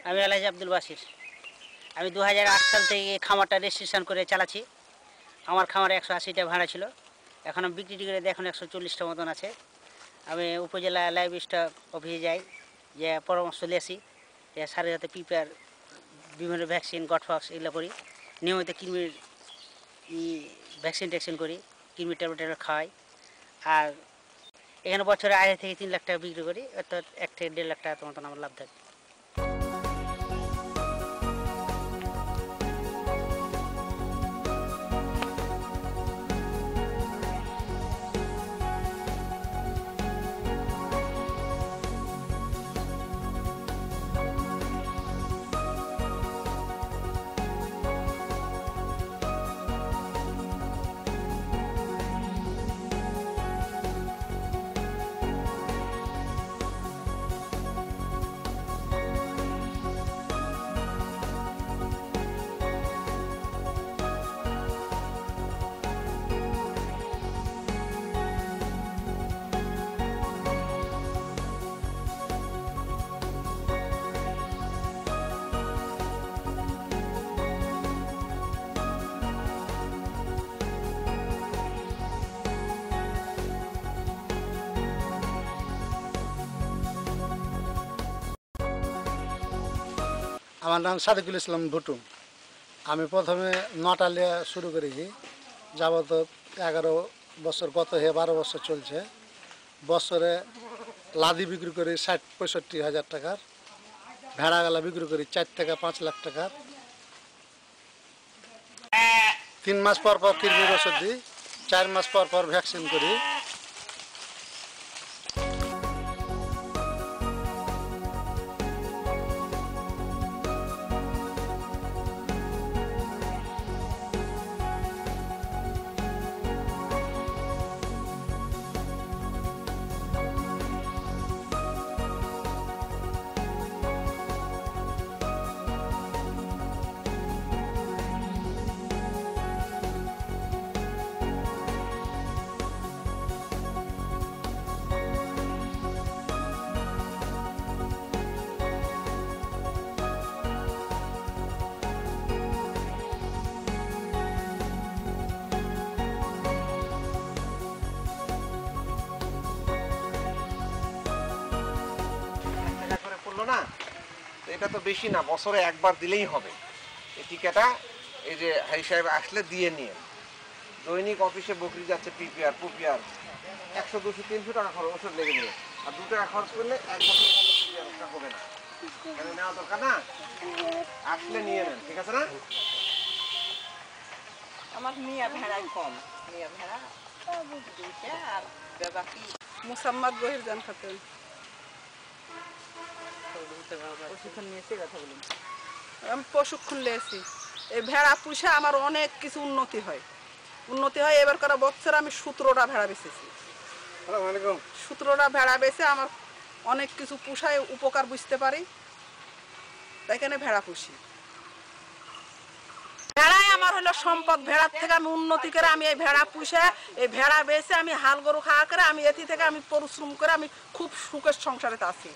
আমি আলহাজ আব্দুল বাসির। আমি 2008 সাল থেকে খামারটা রেজিস্ট্রেশন করে চালাচ্ছি। আমার খামারে 180টা ভাড়া ছিল, এখন আমি বিক্রি করে এখন 140টা মতন আছে। আমি উপজেলা লাইভ স্টক অফিসে যাই, যে পরামর্শ নিয়েছি যে সারের সাথে পিপিআর বিভিন্ন ভ্যাকসিন গটফক্স এগুলো করি, নিয়মিত কৃমির ভ্যাকসিন ট্যাকসিন করি, কৃমির ট্যাবলেট খাওয়াই। আর এখানে বছরে 2.5 থেকে 3 লাখ টাকা বিক্রি করি, অর্থাৎ 1 থেকে 1.5 লাখ টাকা মতন আমার লাভ থাকে। আমার নাম সাদিকুল ইসলাম ভুটু। আমি প্রথমে নটালিয়া শুরু করেছি, যাবত 11 বছর, গত হয়ে 12 বছর চলছে। বছরে লাদি বিক্রি করি 60-65 হাজার টাকার, ভেড়াগালা বিক্রি করি 4 থেকে 5 লাখ টাকার। 3 মাস পর পর কৃমির ওষুধ দিই, 4 মাস পর পর ভ্যাকসিন করি। না, এটা তো বেশি না, বছরে একবার দিলেই হবে। এই টিকাটা এই যে হারি সাহেব আসলে দিয়ে নিয়ে, দৈনিক অফিসে বকরি যাচ্ছে পিপিআর পুপিআর 100, 200, 300 টাকা খরচ ওষুধ লেগে নেবে। আর 2 টাকা খরচ করলে 1 বছর পিপিআর হবে না। এখানে নেওয়া দরকার না, আসলে নিয়ে নেন, ঠিক আছে না? আমার মিয়া ভেড়াই কম, মিয়া ভেড়া 2টা আর বাকি মোসাম্মদ গহির জান খাতুন। আমি প্রশিক্ষণ নিয়েছি, এই ভেড়া পুষে আমার অনেক কিছু উন্নতি হয়। এবার করা বছর আমি 17টা ভেড়া বেচেছি। 17টা ভেড়া বেচে আমার অনেক কিছু পুষায় উপকার বুঝতে পারি, তাই কেন ভেড়া পুষি। ভেড়াই আমার হলো সম্পদ। ভেড়ার থেকে আমি উন্নতি করে আমি এই ভেড়া পুষে, এই ভেড়া বেচে আমি হাল গরু খাওয়া করে আমি এটি থেকে আমি পরিশ্রম করে আমি খুব সুখের সংসারে আছি।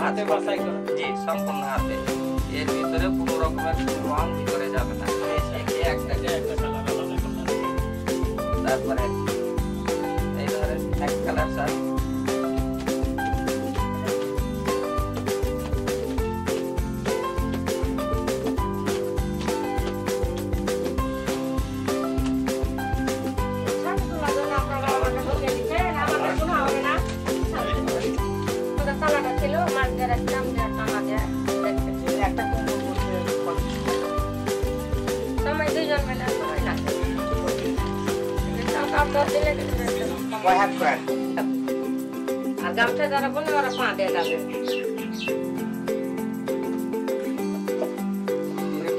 হাতে বাছাই করা? জি, সম্পূর্ণ হাতে। এর ভিতরে কোনো রকমের রং ভিতরে যাবে না। একটা কালার আলাদা করলাম। তারপরে এই ধরেন এক কালার শার্ট, কয় হাত করে? আর গামছা যারা বলে ওরা 5 দিয়ে যাবে।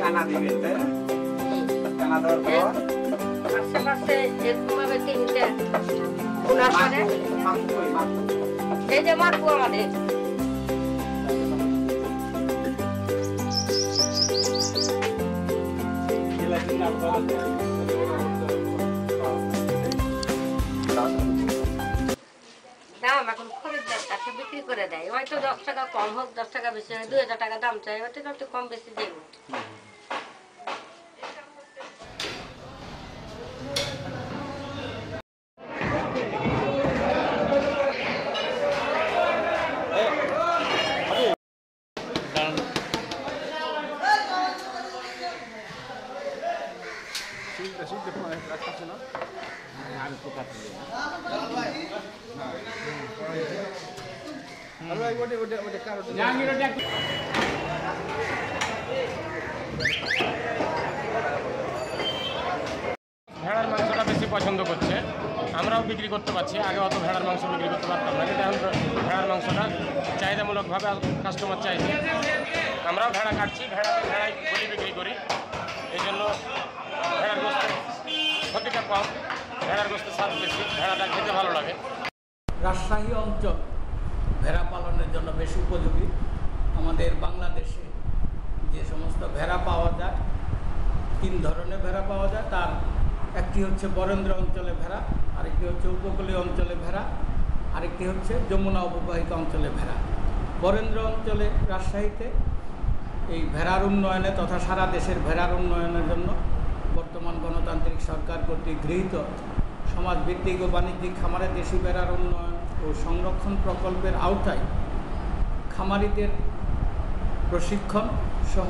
টানা দিবেন, তাই না? টানা দেওয়ার পর আশেপাশে এরকম ভাবে 3টে উনার পরে এই যে মারবো আমাদের দাম এখন খরিদ্দার কাছে বিক্রি করে দেয়, হয়তো 10 টাকা কম হোক 10 টাকা বেশি হয়, 2000 টাকা দাম চাই, হয়তো একটু কম বেশি দেবো। ভেড়ার মাংসটা বেশি পছন্দ করছে, আমরাও বিক্রি করতে পারছি। আগে অত ভেড়ার মাংস বিক্রি করতে পারতাম না, কিন্তু এখন ভেড়ার মাংসটা চাহিদামূলকভাবে কাস্টমার চাইছে। আমরাও ভেড়া কাটছি, ভেড়াই বলি বিক্রি করি। এই জন্য ভেড়ার গোস্তের ক্ষতিটা কম, ভেড়ার গোস্তের স্বাদ বেশি, ভেড়াটা খেতে ভালো লাগে। রাজশাহী অঞ্চল ভেড়া পালনের জন্য বেশ উপযোগী। আমাদের বাংলাদেশে যে সমস্ত ভেড়া পাওয়া যায়, 3 ধরনের ভেড়া পাওয়া যায়। তার একটি হচ্ছে বরেন্দ্র অঞ্চলে ভেড়া, আরেকটি হচ্ছে উপকূলীয় অঞ্চলে ভেড়া, আরেকটি হচ্ছে যমুনা অববাহিকা অঞ্চলে ভেড়া। বরেন্দ্র অঞ্চলে রাজশাহীতে এই ভেড়ার উন্নয়নে তথা সারা দেশের ভেড়ার উন্নয়নের জন্য বর্তমান গণতান্ত্রিক সরকার কর্তৃক গৃহীত সমাজভিত্তিক ও বাণিজ্যিক খামারে দেশি ভেড়ার উন্নয়ন ও সংরক্ষণ প্রকল্পের আওতায় খামারিদের প্রশিক্ষণ সহ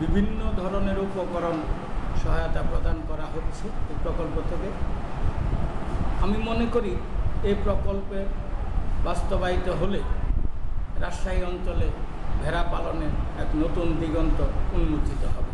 বিভিন্ন ধরনের উপকরণ সহায়তা প্রদান করা হচ্ছে এই প্রকল্প থেকে। আমি মনে করি এই প্রকল্পে বাস্তবায়িত হলে রাজশাহী অঞ্চলে ভেড়া পালনের এক নতুন দিগন্ত উন্মোচিত হবে।